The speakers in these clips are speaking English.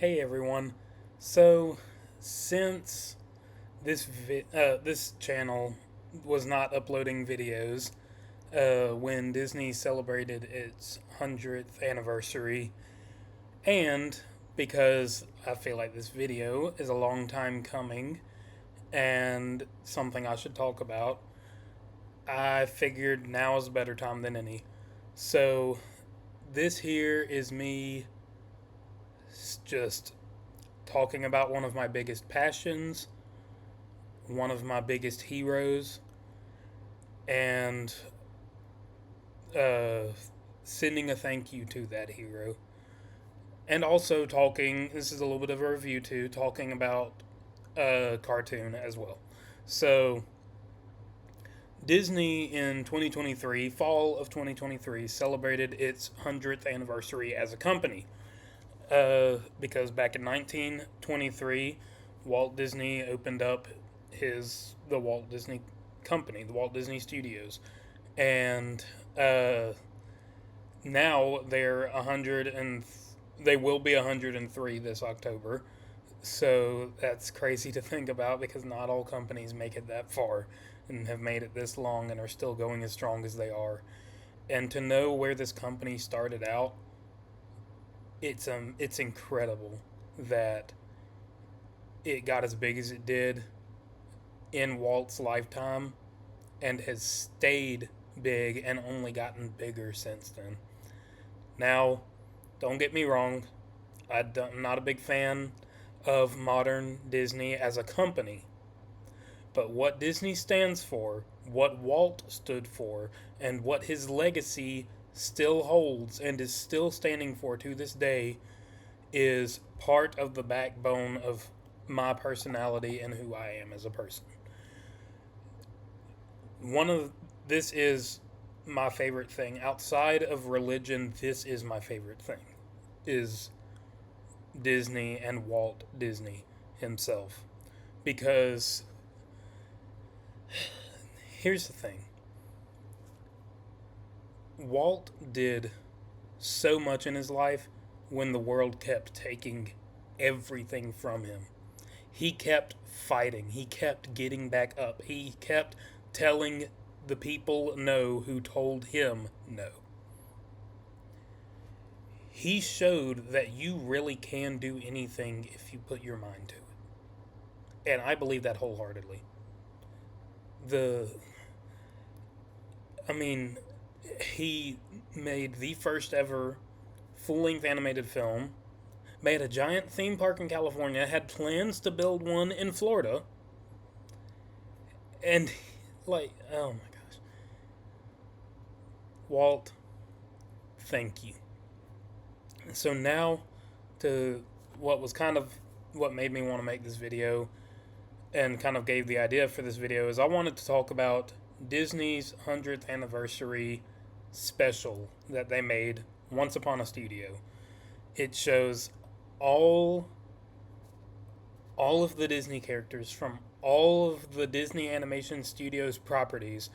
Hey everyone. So, since this channel was not uploading videos when Disney celebrated its 100th anniversary, and because I feel like this video is a long time coming and something I should talk about, I figured now is a better time than any. So, this here is me just talking about one of my biggest passions, one of my biggest heroes, and uh, sending a thank you to that hero. And also talking, this is a little bit of a review too, talking about a cartoon as well. So, Disney in 2023, fall of 2023, celebrated its 100th anniversary as a company. Because back in 1923, Walt Disney opened up the Walt Disney Company, the Walt Disney Studios, and now they're 100 and they will be 103 this October. So that's crazy to think about because not all companies make it that far and have made it this long and are still going as strong as they are. And to know where this company started out, it's incredible that it got as big as it did in Walt's lifetime and has stayed big and only gotten bigger since then. Now, don't get me wrong, I'm not a big fan of modern Disney as a company, but what Disney stands for, what Walt stood for, and what his legacy still holds and is still standing for to this day is part of the backbone of my personality and who I am as a person. One of this is my favorite thing outside of religion. This is my favorite thing is Disney and Walt Disney himself, because here's the thing. Walt did so much in his life when the world kept taking everything from him. He kept fighting. He kept getting back up. He kept telling the people no who told him no. He showed that you really can do anything if you put your mind to it. And I believe that wholeheartedly. The I mean, he made the first ever full-length animated film, made a giant theme park in California, had plans to build one in Florida, and like, oh my gosh. Walt, thank you. So now to what was kind of what made me want to make this video and kind of gave the idea for this video is I wanted to talk about Disney's 100th anniversary special that they made once upon a studio. It shows all all of the Disney characters from all of the Disney Animation Studios properties,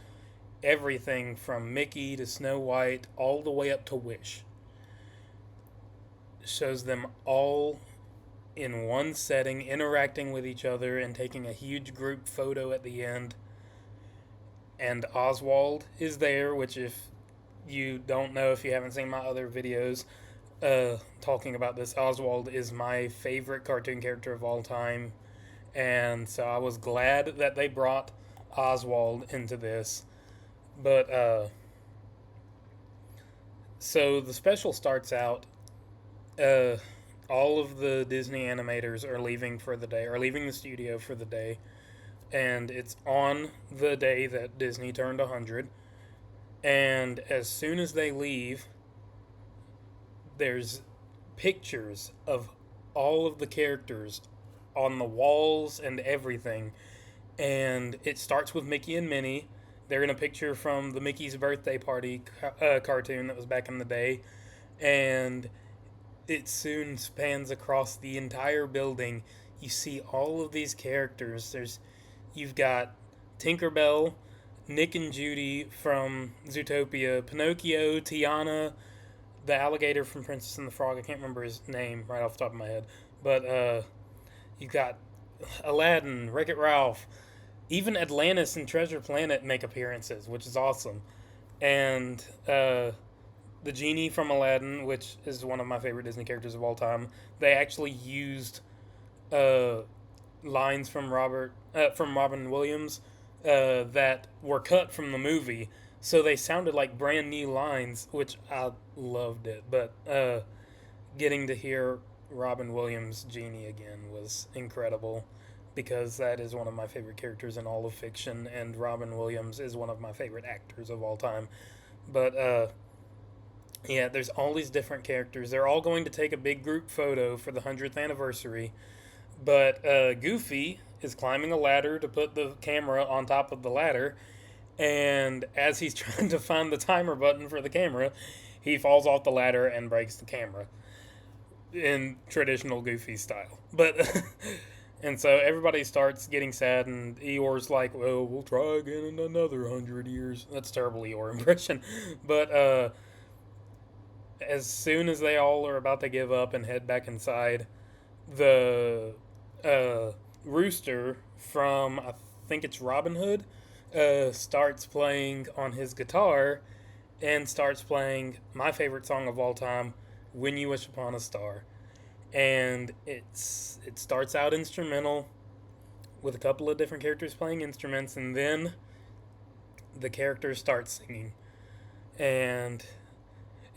everything from Mickey to Snow White all the way up to Wish. Shows them all in one setting, interacting with each other and taking a huge group photo at the end. And Oswald is there, which, if you don't know, if you haven't seen my other videos talking about this, Oswald is my favorite cartoon character of all time. And so I was glad that they brought Oswald into this. But so the special starts out. All of the Disney animators are leaving for the day, are leaving the studio for the day, and it's on the day that Disney turned 100. And as soon as they leave, there's pictures of all of the characters on the walls and everything. And it starts with Mickey and Minnie. They're in a picture from the Mickey's Birthday Party cartoon that was back in the day. And it soon spans across the entire building. You see all of these characters. You've got Tinkerbell, Nick and Judy from Zootopia, Pinocchio, Tiana, the alligator from Princess and the Frog. I can't remember his name right off the top of my head, But you got Aladdin, Wreck It Ralph, even Atlantis and Treasure Planet make appearances, which is awesome. And the genie from Aladdin, which is one of my favorite Disney characters of all time, they actually used uh, lines from Robin Williams that were cut from the movie, so they sounded like brand new lines, which I loved it. But getting to hear Robin Williams' genie again was incredible because that is one of my favorite characters in all of fiction, and Robin Williams is one of my favorite actors of all time. But yeah, there's all these different characters. They're all going to take a big group photo for the 100th anniversary, but Goofy is climbing a ladder to put the camera on top of the ladder, and as he's trying to find the timer button for the camera, he falls off the ladder and breaks the camera in traditional Goofy style. But and so everybody starts getting sad, and Eeyore's like, "Well, we'll try again in another 100 years." That's a terrible Eeyore impression, but as soon as they all are about to give up and head back inside, the rooster from, I think it's Robin Hood, starts playing on his guitar and starts playing my favorite song of all time, "When You Wish Upon a Star." And it starts out instrumental with a couple of different characters playing instruments, and then the characters start singing. And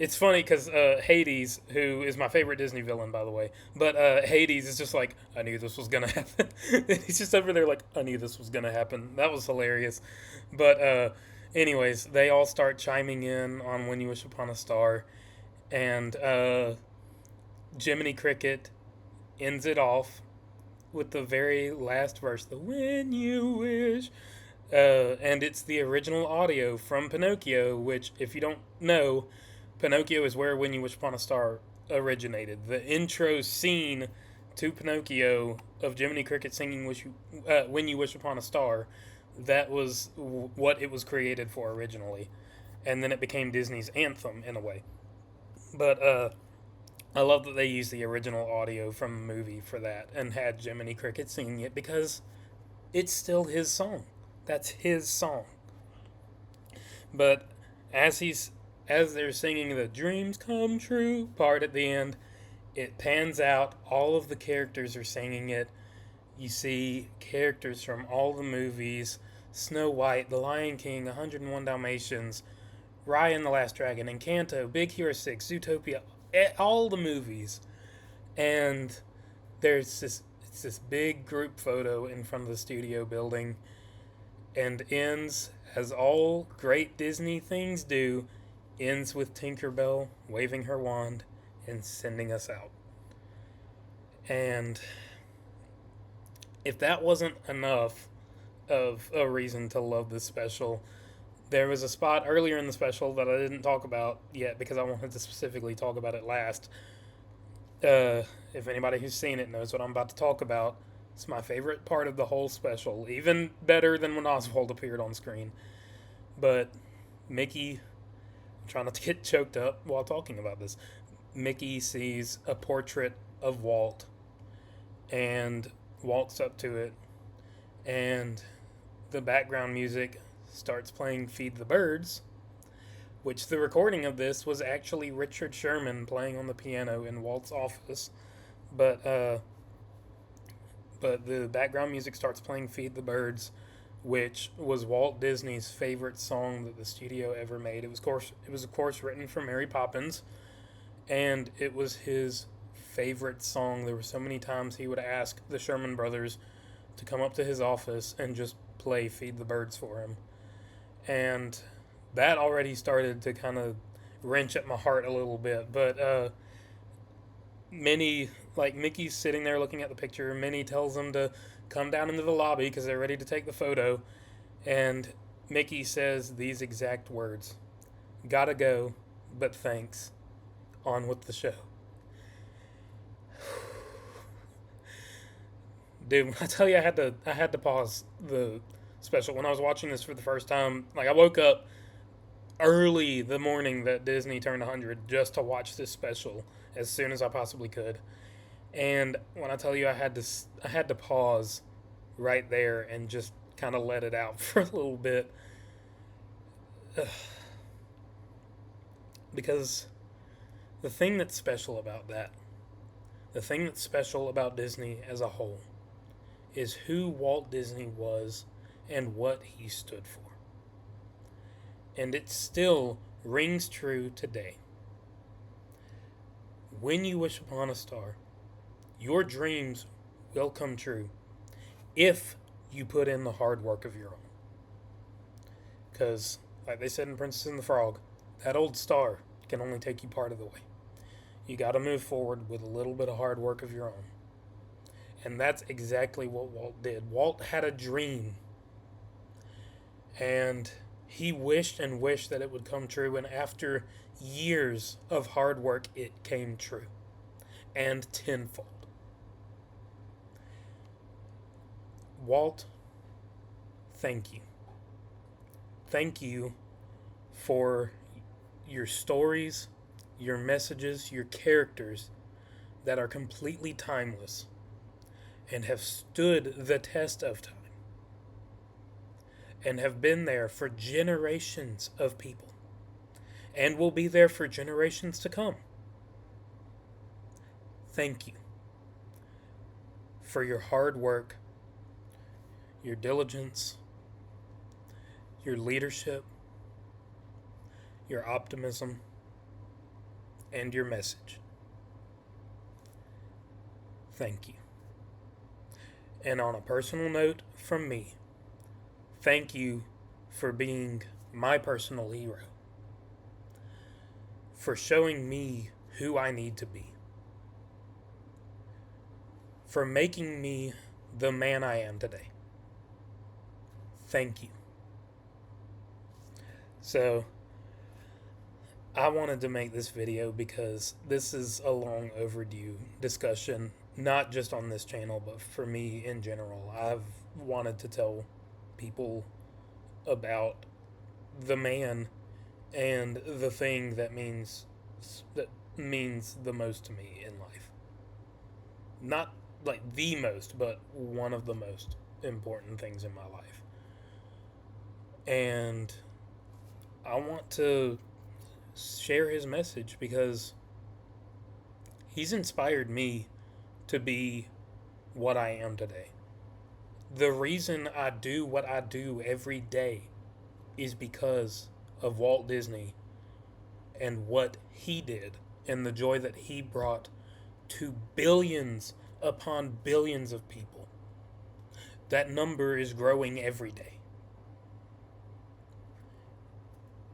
it's funny because Hades, who is my favorite Disney villain, by the way, but Hades is just like, "I knew this was going to happen." He's just over there like, "I knew this was going to happen." That was hilarious. But anyways, they all start chiming in on "When You Wish Upon a Star." And Jiminy Cricket ends it off with the very last verse, the "When You Wish." And it's the original audio from Pinocchio, which, if you don't know, Pinocchio is where "When You Wish Upon a Star" originated. The intro scene to Pinocchio of Jiminy Cricket singing "When You Wish Upon a Star," that was what it was created for originally. And then it became Disney's anthem in a way. But I love that they used the original audio from the movie for that and had Jiminy Cricket singing it because it's still his song. That's his song. But as they're singing the "Dreams Come True" part at the end, it pans out. All of the characters are singing it. You see characters from all the movies: Snow White, The Lion King, 101 Dalmatians, Raya and the Last Dragon, Encanto, Big Hero 6, Zootopia, all the movies. And it's this big group photo in front of the studio building, and ends as all great Disney things do, ends with Tinkerbell waving her wand and sending us out. And if that wasn't enough of a reason to love this special, there was a spot earlier in the special that I didn't talk about yet because I wanted to specifically talk about it last. If anybody who's seen it knows what I'm about to talk about, it's my favorite part of the whole special, even better than when Oswald appeared on screen. But Mickey, I'm trying not to get choked up while talking about this. Mickey sees a portrait of Walt and walks up to it, and the background music starts playing "Feed the Birds," which the recording of this was actually Richard Sherman playing on the piano in Walt's office. But the background music starts playing "Feed the Birds," which was Walt Disney's favorite song that the studio ever made. It was of course written for Mary Poppins, and it was his favorite song. There were so many times he would ask the Sherman brothers to come up to his office and just play "Feed the Birds" for him. And that already started to kind of wrench at my heart a little bit. But Mickey's sitting there looking at the picture. Minnie tells him to come down into the lobby because they're ready to take the photo. And Mickey says these exact words: "Gotta go, but thanks. On with the show." Dude, when I tell you I had to pause the special when I was watching this for the first time. Like, I woke up early the morning that Disney turned 100 just to watch this special as soon as I possibly could. And when I tell you I had to pause right there and just kind of let it out for a little bit. Because the thing that's special about that, the thing that's special about Disney as a whole, is who Walt Disney was and what he stood for. And it still rings true today. When you wish upon a star, your dreams will come true if you put in the hard work of your own. Because, like they said in Princess and the Frog, that old star can only take you part of the way. You got to move forward with a little bit of hard work of your own. And that's exactly what Walt did. Walt had a dream, and he wished and wished that it would come true. And after years of hard work, it came true, and tenfold. Walt, thank you. Thank you for your stories, your messages, your characters that are completely timeless and have stood the test of time and have been there for generations of people and will be there for generations to come. Thank you for your hard work, your diligence, your leadership, your optimism, and your message. Thank you. And on a personal note from me, thank you for being my personal hero, for showing me who I need to be, for making me the man I am today. Thank you. So, I wanted to make this video because this is a long overdue discussion, not just on this channel, but for me in general. I've wanted to tell people about the man and the thing that means the most to me in life. Not like the most, but one of the most important things in my life. And I want to share his message because he's inspired me to be what I am today. The reason I do what I do every day is because of Walt Disney and what he did and the joy that he brought to billions upon billions of people. That number is growing every day.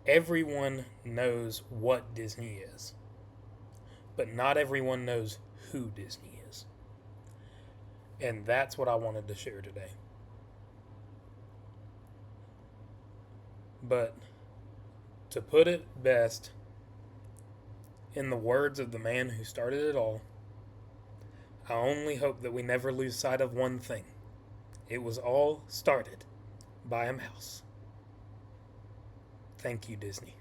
Everyone knows what Disney is, but not everyone knows who Disney is. And that's what I wanted to share today. But to put it best, in the words of the man who started it all, I only hope that we never lose sight of one thing. It was all started by a mouse. Thank you, Disney.